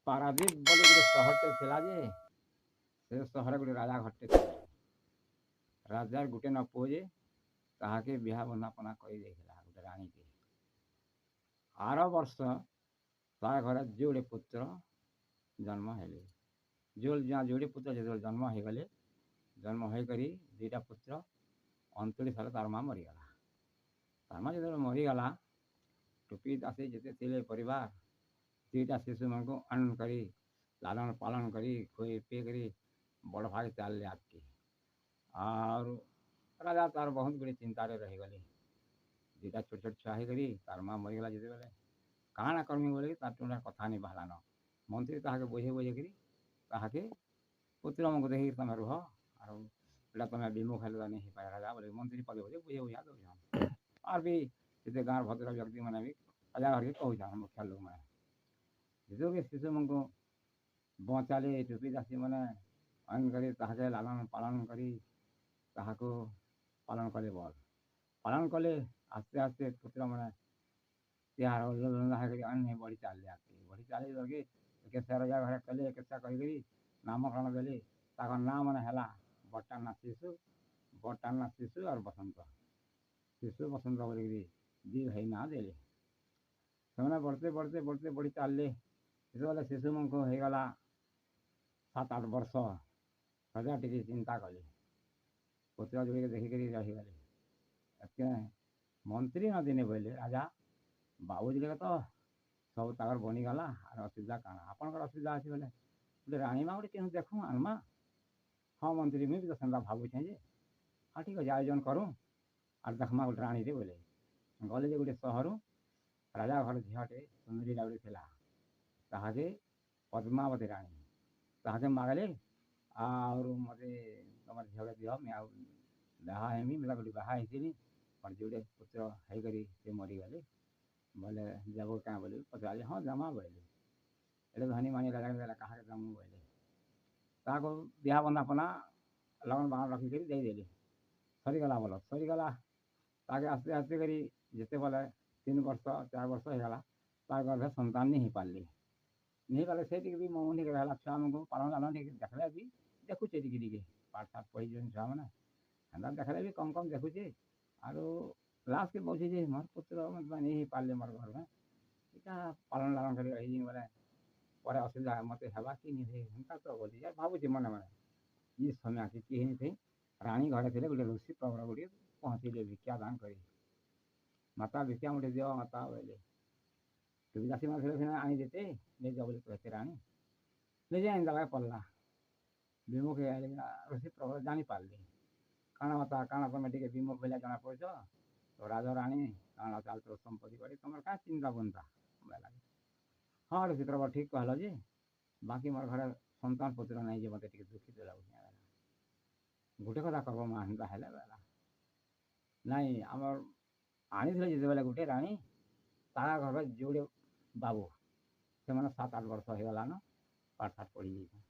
ପାରାଦୀପ ବୋଲି ଗୋଟେ ସହରଟେ ଥିଲା ଯେ ସେ ସହରରେ ଗୋଟେ ରାଜା ଘରଟେ ଥିଲା। ରାଜାର ଗୋଟେ ନ ପୁଅ ଯେ ତାହାକେ ବିହା ବନ୍ଦାପନା କରିଦେଇଥିଲା ଗୋଟେ ରାଣୀକେ। ଆର ବର୍ଷ ତା ଘରେ ଯୋଡ଼େ ପୁତ୍ର ଜନ୍ମ ହେଲେ। ଯୋଡ଼େ ପୁତ୍ର ଯେତେବେଳେ ଜନ୍ମ ହେଇଗଲେ, ଜନ୍ମ ହେଇକରି ଦୁଇଟା ପୁତ୍ର ଅନ୍ତୁଳି ସାଲ ତାର ମା ମରିଗଲା। ତାର ମା ଯେତେବେଳେ ମରିଗଲା, ଟୁପି ଦାସୀ ଯେତେ ଥିଲେ ପରିବାର ଦୁଇଟା ଶିଶୁମାନଙ୍କୁ ଆନନ୍ଦ କରି ଲାଲନ ପାଳନ କରି ଖୁଇ ପିଇ କରି ବଡ଼ ଭାଇ ଚାଲିଲେ ଆଗକେ। ଆଉ ରାଜା ତାର ବହୁତ ଗୁଡ଼ିଏ ଚିନ୍ତାରେ ରହିଗଲେ। ଦୁଇଟା ଛୋଟ ଛୋଟ ଛୁଆ ହେଇକରି ତାର ମା ମରିଗଲା ଯେତେବେଳେ କାଣା କର୍ମି ବୋଲେ ତାର ଟୁଣା କଥା ନେଇ ବାହାରିଲାନ। ମନ୍ତ୍ରୀ ତାହାକେ ବୁଝେଇ ବୁଝେଇକରି ତାହାକେ ପୁତ୍ରମାନଙ୍କୁ ଦେଖିକି ତମେ ରୁହ, ଆଉ ଏଇଟା ତମେ ବିମୁଖ ହେଲେ ନେଇ ହେଇପାରେ ରାଜା ବୋଲି ମନ୍ତ୍ରୀ ପଦେ ପଦେ ବୁଝେଇ ବୁଝା ଦଉଛନ୍। ଆର୍ ବି ଯେତେ ଗାଁର ଭଦ୍ର ବ୍ୟକ୍ତିମାନେ ବି ରାଜା ଘରକେ କହୁଛନ୍ ମୁଖ୍ୟ ଲୋକମାନେ। ଯେତେବେଳେ ଶିଶୁମାନଙ୍କୁ ବଞ୍ଚାଲେ ଟୁପି ଦାସୀମାନେ ଆଇନ କରି ତାହାକେ ଲାଲନ ପାଳନ କରି ତାହାକୁ ପାଳନ କଲେ ବଲ୍ ପାଳନ କଲେ। ଆସ୍ତେ ଆସ୍ତେ ପୁତ୍ରମାନେ ତିହାର ହେଇକରି ଅନ୍ୟ ବଢ଼ି ଚାଲିଲେ ଆଗକେ। ବଢ଼ି ଚାଲି ଧରିକି କେତେ ରାଜା ଘରେ କଲେ କେତେ କରିକିରି ନାମକରଣ ଦେଲେ। ତାଙ୍କର ନାଁ ମାନେ ହେଲା ବଟାନା ଶିଶୁ, ବଟାନା ଶିଶୁ ଆଉ ବସନ୍ତ। ଶିଶୁ ବସନ୍ତ ବୋଲିକିରି ଦି ଭାଇ ନାଁ ଦେଲେ। ସେମାନେ ବଢ଼ତେ ବଢ଼ତେ ବଢ଼ତେ ବଢ଼ି ଚାଲିଲେ। ଯେତେବେଳେ ଶିଶୁମାନଙ୍କୁ ହେଇଗଲା 7-8 ବର୍ଷ, ରାଜା ଟିକେ ଚିନ୍ତା କଲେ। ପୁତ୍ର ଯୋଡ଼ିକେ ଦେଖିକରି ରହିଗଲେ। ଏତେ ମନ୍ତ୍ରୀ ନ ଦିନେ ବୋଇଲେ ରାଜା ବାବୁ ଯୋଡ଼ିକ ତ ସବୁ ତାଙ୍କର ବନିଗଲା, ଆର ଅସୁବିଧା କାଣା ଆପଣଙ୍କର ଅସୁବିଧା ଅଛି ବୋଲେ ଗୋଟେ ରାଣୀ ମା ଗୋଟେ କେଉଁ ଦେଖୁଁ ଆନମା। ହଁ ମନ୍ତ୍ରୀ ମୁଇଁ ବି ତ ସେନ୍ତା ଭାବୁଛେଁ ଯେ ହଁ ଠିକ୍ ଅଛି ଆୟୋଜନ କରୁଁ ଆର୍ ଦେଖମା ଗୋଟେ ରାଣୀରେ ବୋଲେ। ଗଲେ ଯେ ଗୋଟେ ସହରୁ ରାଜା ଘର ଝିଅଟେ ସୁନ୍ଦରୀଟା ଗୋଟେ ଥିଲା। ତାହାକେ ପଦ୍ମାବତୀ ରାଣୀ ତାହାକେ ମାଗଲେ ଆଉ ମୋତେ ତମର ଝିଅକେ ଦିଅ, ମୁଇଁ ଆଉ ବାହା ହେମି। ବୋଲେ ଗୋଟେ ବାହା ହେଇଥିଲି ମୋର ଯୋଡ଼େ ପୁତ୍ର ହେଇକରି ସେ ମରିଗଲେ ବୋଲେ ଦେବ କାଁ ବୋଲି ପଚାରିଲେ। ହଁ ଜମା ବୋଇଲେ ଏଡ଼େ ଧନୀ ମାନି ରାଜା ଦେଲା କାହାକେ ଦମୁ ବୋଇଲେ ତାହାକୁ ବିହା ବନ୍ଦାପନା ଲଗ୍ନ ବାହନ ରଖିକରି ଦେଇଦେଲେ। ସରିଗଲା ଭଲ ସରିଗଲା। ତାକେ ଆସ୍ତେ ଆସ୍ତେ କରି ଯେତେବେଳେ 3 ବର୍ଷ 4 ବର୍ଷ ହେଇଗଲା ତାର ଗର୍ଭେ ସନ୍ତାନ ନି ହେଇପାରିଲେ। ش ପାରିଲେ ସେ ଟିକେ ବି ମମୁନି ହେଲା ଛୁଆମାନଙ୍କୁ ପାଳନ ଲାଲନ ଟିକେ ଦେଖିଲେ ବି ଦେଖୁଛେ ଟିକେ ଟିକେ ପାଠ ଶାଠ ପଢ଼ିଛନ୍ତି ଛୁଆମାନେ ହେନ୍ତା ଦେଖିଲେ ବି କମ୍ କମ୍ ଦେଖୁଛେ। ଆରୁ ଲାଷ୍ଟକେ ବଲୁଛି ଯେ ମୋର ପୁତ୍ର ନି ହେଇପାରିଲେ ମୋର ଘରमे ଏଇଟା ପାଳନ ଲାଲନ କରି ରହିଯିମି ବୋଲେ ପରେ ଅସୁବିଧା ମୋତେ ହେବା କି ନି ହେନ୍ତା ତ ବୋଲି ଭାବୁଛି ମନେ ମନେ। ଇ ସମୟ କିଛି ହେଇନି ରାଣୀ ଘରେ ଥିଲେ ଗୋଟେ ଋଷି ପ୍ରବର ଗୁଡ଼ିଏ ପହଞ୍ଚିଲେ ଭିକ୍ଷା ଦାନ କରି। ମାତା ଭିକ୍ଷା ମୁଠେ ଦିଅ ମାତା ବୋଇଲେ ଟୁପି ଦାସୀ ମାନେ ସିନା ଆଣିଦେତେ ନେଇଯାଅ ବୋଲି କହିତେ ରାଣୀ ନିଜେ ଆଣିଦେଲା ପଡ଼ିଲା। ବିମୁଖ ହେଲେ ଋଷି ପ୍ରବର ଜାଣିପାରିଲେ କାଣା ମାତା କାଣା ତମେ ଟିକେ ବିମୁଖ ଭଳିଆ ଜଣାପଡ଼ୁଛ ତ ରାଜରାଣୀ କାଣା ଚାଲ ତୋର ସମ୍ପତ୍ତି କରି ତମର କାଁ ଚିନ୍ତା ବନ୍ତା ବୋଇଲା। ହଁ ଋଷି ପ୍ରବର ଠିକ୍ କହିଲ ଯେ ବାକି ମୋର ଘରେ ସନ୍ତାନ ପୁତ୍ର ନାହିଁ ଯେ ମୋତେ ଟିକେ ଦୁଃଖିତ ଲାଗୁଛି। ଗୋଟେ କଥା କର୍ବ ମା ହେନ୍ତା ହେଲେ ବେଲା ନାଇଁ ଆମର ଆଣିଥିଲେ ଯେତେବେଳେ ଗୋଟେ ରାଣୀ ତାହା ଘର ଯୋଡ଼େ ବାବୁ ସେମାନେ 7-8 ବର୍ଷ ହେଇଗଲାନ ପାଠ ଶାଠ ପଢ଼ି ଯାଇଛନ୍।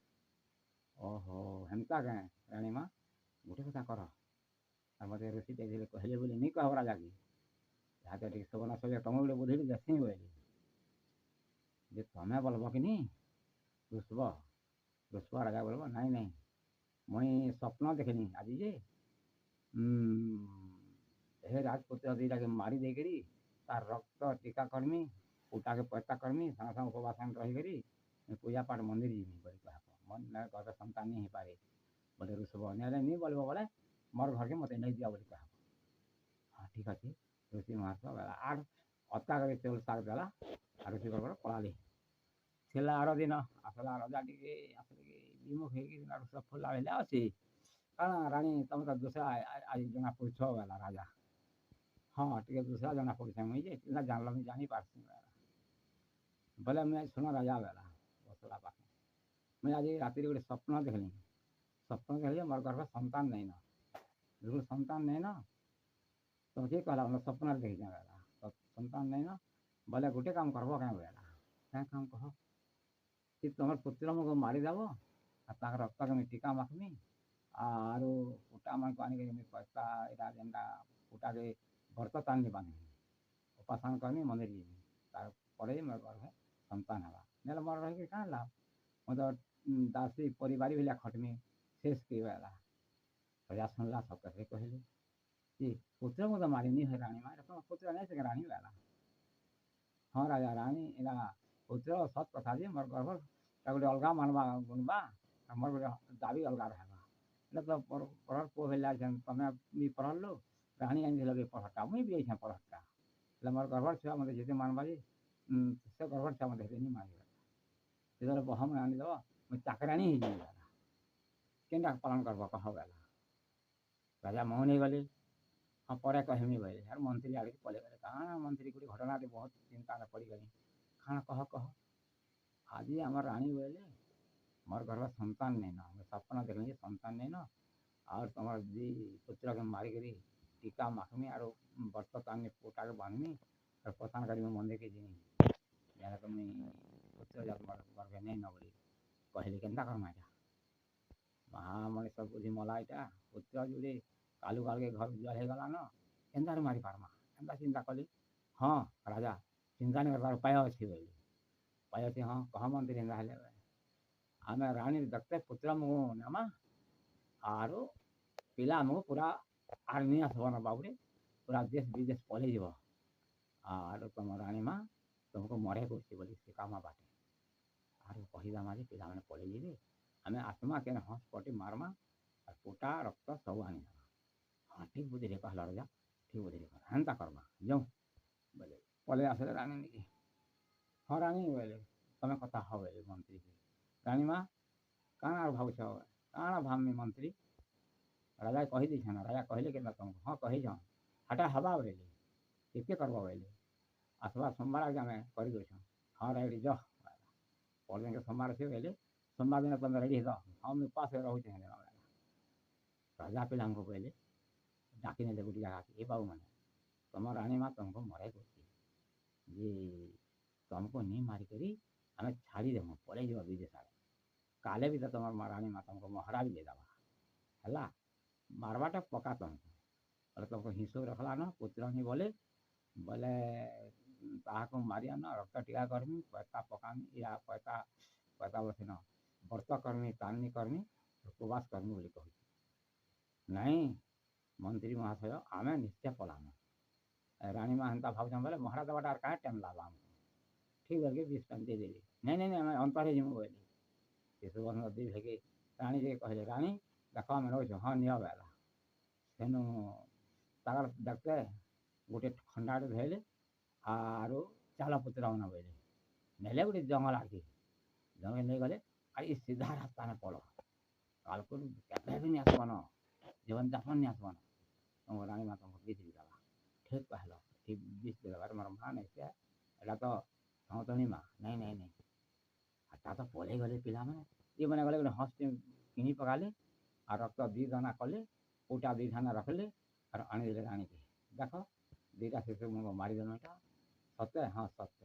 ଓହୋ ହେନ୍ତା କେଁ ରାଣୀ ମା ଗୋଟେ କଥା କର ଆଉ ମୋତେ ଋଷି ଦେଇଥିଲେ କହିଲେ ବୋଲି ନି କହ ରାଜାକି ଯାହା ତ ଟିକେ ସବନା ସଜା ତମେ ଗୋଟେ ବୁଝେଇଲି ଦେସିଁ ବୋଇଲି ଯେ ତମେ ବୋଲବ କି ନି ରୁଷବ ରୁଷବ ରାଜା ବୋଲବ ନାଇଁ ନାଇଁ ମୁଇଁ ସ୍ୱପ୍ନ ଦେଖିନି ଆଜି ଯେ ହେ ରାଜପୁତ୍ର ଦୁଇଟାକେ ମାରି ଦେଇକରି ତାର ରକ୍ତ ଟୀକା କର୍ମି ଉଟାକେ ପଇତା କର୍ମି ସାଙ୍ଗେ ସାଙ୍ଗେ ଉପବାସନ ରହିକରି ପୂଜା ପାଠ ମନ୍ଦିର ଯିମି ବୋଲି କହବ ମନ ଘର ସନ୍ତାନ ନି ହେଇପାରେ ବୋଲେ ଋଷଭ ନେଲେ ନି ବୋଲବ ବୋଲେ ମୋର ଘରକେ ମୋତେ ନେଇ ଦିଅ ବୋଲି କହବ। ହଁ ଠିକ୍ ଅଛି ଋଷି ମହାରାଜ ବେଲା ଆର୍ ଅତା କରି ଚାଉଳ ଶାଗ ଦେଲା ଆଉ ଋଷି ପ୍ରବର ପଳାଲି। ଥିଲା ଆର ଦିନ ଆସିଲା ରଜା ଟିକେ ଆସିକି ବିମୁଖ ହେଇକି ସଫଲା ହେଲେ ଅଛି କାଣା ରାଣୀ ତମେ ତ ଦୁସରା ଆଜି ଜଣା ପଡ଼ୁଛ ବେଲା ରାଜା। ହଁ ଟିକେ ଦୁସରା ଜଣା ପଡ଼ୁଛେ ମୁଇଁ ଯେ ଜାଣିଲ ମୁଇଁ ଜାଣିପାରସି ବୋଲେ ମୁଇଁ ଶୁଣ ରାଜା ବେଲା ବସଲା ପାଖେ ମୁଇଁ ଆଜି ରାତିରେ ଗୋଟେ ସ୍ୱପ୍ନ ଦେଖିଲି। ସ୍ୱପ୍ନ ଦେଖିଲି ମୋର ଘରର ସନ୍ତାନ ନେଇନ ଯେତେବେଳେ ସନ୍ତାନ ନେଇନ ତମେ କିଏ କହିଲା ସ୍ୱପ୍ନରେ ଦେଖିଛେ ବେଲା ସନ୍ତାନ ନେଇନ ବୋଲେ ଗୋଟେ କାମ କରବ କାଁ ବେଲା କାଁ କାମ କହ କି ତମର ପୁତ୍ରମାନଙ୍କୁ ମାରିଦେବ ଆଉ ତାଙ୍କ ରକ୍ତକେ ମୁଇଁ ଟୀକା ମାଖ୍ମି ଆରୁ ଉଟାମାନଙ୍କୁ ଆଣିକରି ମୁଇଁ ପଇସା ଏଇଟା ଯେନ୍ତା ଉଟାକେ ବ୍ରତ ତାନି ବାନ୍ଧି ଉପାସନା କର୍ମି ମନ୍ଦିର ଯିମି ତାରପରେ ମୋର ଘରେ ସନ୍ତାନ ହେବା ନେଲେ ମୋର ରହିକି କାଁ ଲାଭ ମୁଁ ତ ଦାସୀ ପରିବାର ଭଳିଆ ଖଟମି ଶେଷ କି ହେଲା ରାଜା ଶୁଣିଲା ସତ ସେ କହିଲେ ଯେ ପୁତ୍ର ମୁଁ ତ ମାରିନି ହେ ରାଣୀ ମା ତମ ପୁତ୍ର ନାଇଁ ସେ ରାଣୀ ହେଲା ହଁ ରାଜା ରାଣୀ ଏଇଟା ପୁତ୍ର ସତ କଥା ଯେ ମୋର ଗର୍ଭ ତା ଗୋଟେ ଅଲଗା ମାନବା ଗୁଣବା ଆମର ଗୋଟେ ଦାବି ଅଲଗା ରହିବା એટલે તો પઢર પુଅ ହେଲା તમે ବି ପଢ଼ଲ ରାଣୀ ଆଣିଥିଲ ବି ପଢ଼ଟା ମୁଇଁ ବି ଏଇଛା ପଢ଼ଟା એટલે ମୋର ଗର୍ଭର ଛୁଆ ମୋତେ ଯେତେ ମାନବା ଯେ ସେ ଗର୍ଭର ଛୁଆ ମୋତେ ହେତେ ନି ମାରିବା ଯେତେବେଳେ ବହମ ଆଣିଦେବ ମୁଇଁ ଚାକରାଣୀ ହେଇଯିବି ହେଲା କେନ୍ଟା ପାଳନ କରବ କହ ବେଲା ରାଜା ମୋହନ ହେଇଗଲେ ହଁ ପରେ କହିମି ବୋଇଲେ ଆର୍ ମନ୍ତ୍ରୀ ଆଡ଼ିକି ପଳେଇଗଲେ କାଣା ମନ୍ତ୍ରୀ ଗୋଟେ ଘଟଣାଟେ ବହୁତ ଚିନ୍ତାରେ ପଡ଼ିଗଲି କାଣା କହ ଆଜି ଆମର ରାଣୀ ବୋଇଲେ ମୋର ଘରର ସନ୍ତାନ ନେଇନ ମୁଁ ସପନ ଦେଖିଲି ଯେ ସନ୍ତାନ ନେଇନ ଆଉ ତୁମର ଦି ପୁତ୍ରକେ ମାରିକରି ଟୀକା ମାଖମି ଆରୁ ବର୍ଷ ତାନେ ପୁଅଟାକେ ବାନ୍ଧମି ଆର୍ ପତାନ କରି ମୁଁ ମନ୍ଦିରକେ ଯିମି ଯାହା ତ ମୁଇଁ ପୁତ୍ର ଯାକ ମୋର ଗର୍ଭେ ନେଇନ ବୋଲି କହିଲି କେନ୍ତା କର୍ମା ଏଇଟା ମହା ମଣିଷ ବୁଝି ମଲା ଏଇଟା ପୁତ୍ର ଯୋଡ଼େ କାଲୁ କାଲକେ ଘର ଜଳ ହେଇଗଲାନ କେନ୍ତାରେ ମାରି ପାର୍ମା ଏନ୍ତା ଚିନ୍ତା କଲି ହଁ ରାଜା ଚିନ୍ତା ନାଇଁ କରବାର ଉପାୟ ଅଛି ବୋଲି ଉପାୟ ଅଛି ହଁ କହ ମନ୍ତ୍ରୀ ଏନ୍ତା ହେଲେ ଆମେ ରାଣୀ ଦେଖତେ ପୁତ୍ର ଆମକୁ ନେମା ଆରୁ ପିଲା ଆମକୁ ପୁରା ଆର୍ମି ଆସିବ ନା ବାବୁରେ ପୁରା ଦେଶ ବିଦେଶ ପଳେଇଯିବ ଆରୁ ତୁମ ରାଣୀ ମା ତୁମକୁ ମରେ କରୁଛି ବୋଲି ସେ କାମ ବାଟେ ଆରୁ କହିଦେମା ଯେ ପିଲାମାନେ ପଳେଇଯିବେ ଆମେ ଆସମା କେନ୍ ହଂସ ପଟି ମାରମା ଆର୍ ପୁଟା ରକ୍ତ ସବୁ ଆଣିଦେମା ହଁ ଠିକ୍ ବୁଦ୍ଧିରେ କହିଲା ରାଜା ଠିକ୍ ବୁଦ୍ଧିରେ କହିଲା ହେନ୍ତା କର୍ମା ଯାଉଁ ବୋଲେ ପଳେଇ ଆସିଲେ ରାଣୀ ନିକି ହଁ ରାଣୀ ବୋଇଲେ ତମେ କଥା ହବ ବୋଇଲେ ମନ୍ତ୍ରୀ ରାଣୀ ମା କାଣା ଆଉ ଭାବୁଛ କାଣା ଭାବମି ମନ୍ତ୍ରୀ ରାଜା କହିଦେଇଛନ୍ ରାଜା କହିଲେ କେନ୍ତା ତମକୁ ହଁ କହିଛନ୍ ହାଟା ହେବା ବୋଇଲେ କେତେ କର୍ବ ବୋଇଲେ ଆସବା ସୋମବାର ଆগে ଆମେ କରିଦେଉଛୁଁ ହଁ ରେଡ଼ି ଯ ପରଦିନକେ ସୋମବାର ଅଛି ବୋଇଲେ ସୋମବାର ଦିନ ତୁମେ ରେଡ଼ି ହେଇଥ ହଁ ମୁଁ ଉପାସରେ ରହୁଛେ ହେଦିନ ରାଜା ପିଲାଙ୍କୁ କହିଲେ ଡାକି ନେଲେ ଗୋଟେ ଜାଗାକେ ଏ ବାବୁମାନେ ତୁମ ରାଣୀ ମା ତୁମକୁ ମରେ କରୁଛି ଯେ ତୁମକୁ ନି ମାରିକରି ଆମେ ଛାଡ଼ିଦେମୁ ପଳେଇଯିବ ବିଦେଶ ଆଡ଼େ କାଲେ ବି ତ ତୁମର ରାଣୀ ମା ତୁମକୁ ମହଡ଼ା ବି ଦେଇଦେବା ହେଲା ମାରବାଟା ପକା ତୁମକୁ ବୋଲେ ତୁମକୁ ହିଂସୁ ରଖଲାନ ପୁତ୍ର ନି ବୋଲେ ବୋଲେ ତାହାକୁ ମାରି ଆନ ରକ୍ତ ଟିକା କରମି ପଇତା ପକାମି ୟା ପଇତା ବସିନ ବ୍ରତ କରମି ତାନି କରମି ଉପବାସ କରମି ବୋଲି କହୁଛି ନାଇଁ ମନ୍ତ୍ରୀ ମହାଶୟ ଆମେ ନିଶ୍ଚୟ ପଲାମୁ ରାଣୀ ମା ହେନ୍ତା ଭାବୁଛନ୍ ବୋଲେ ମହଡ଼ା ଦେବାଟା ଆର୍ କାହିଁ ଟାଇମ୍ ଲାଗ୍ବା ଆମକୁ ଠିକ୍ ଅଛି ବିଷ ପାଣି ଦେଇଦେବି ନାଇଁ ଆମେ ଅନ୍ତରେ ଯିମୁ ବୋଇଲି ସେ ସୁବର୍ଣ୍ଣ ଦେଇ ଭେକି ରାଣୀ ଯେ କହିଲେ ରାଣୀ ଦେଖ ଆମେ ରହୁଛୁ ହଁ ନିଅ ବେଲା ସେନୁ ତାଙ୍କର ଦେଖତେ ଗୋଟେ ଖଣ୍ଡାଟେ ଧଇଲେ ଆରୁ ଚାଲ ପୁତ୍ର ମାନ ବୋଇଲେ ନେଲେ ଗୋଟେ ଜଙ୍ଗଲ ଆଡ଼କେ ଜଙ୍ଗଲ ନେଇଗଲେ ଆର୍ ଇ ସିଧା ରାସ୍ତାନେ ପଳ କାଲକୁ କେବେ ବି ନି ଆସବନ ଜୀବନ ଯାପନ ନି ଆସବନ ତୁମ ରାଣୀ ମା ତୁମକୁ ବିଷ ଦେଇଦେବା ଠିକ୍ କହିଲ ଠିକ୍ ବିଷ ଦେଇଦେବାର ମୋର ମା ନାଇଁ ସେ ଏଇଟା ତ ସନ୍ତଣୀ ମା ନାଇଁ ହେଟା ତ ପଳେଇ ଗଲେ ପିଲାମାନେ ଇମାନେ ଗଲେ ଗୋଟେ ହଂସଟେ କିଣି ପକାଲେ আর রক্ত ଦୁଇ দানা কলে ওটা দুই দানা রখলে আর আনিদেলে রানীকে দেখো দুইটা শিশু মারিদেল এটা সত্য হ্যাঁ সত্য